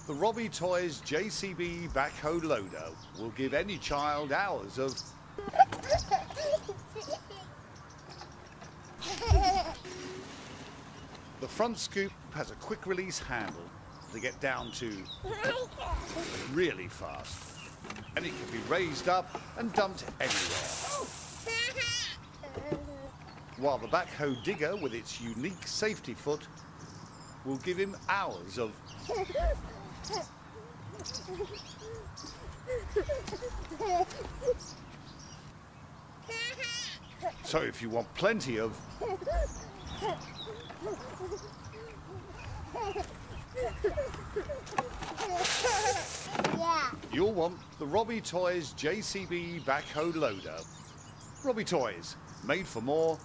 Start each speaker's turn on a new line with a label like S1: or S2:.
S1: The Robbie Toys JCB backhoe loader will give any child hours of The front scoop has a quick release handle to get down to really fast, and it can be raised up and dumped anywhere. While the backhoe digger with its unique safety foot will give him hours of So if you want plenty of you'll want the Robbie Toys JCB backhoe loader. Robbie Toys, made for more,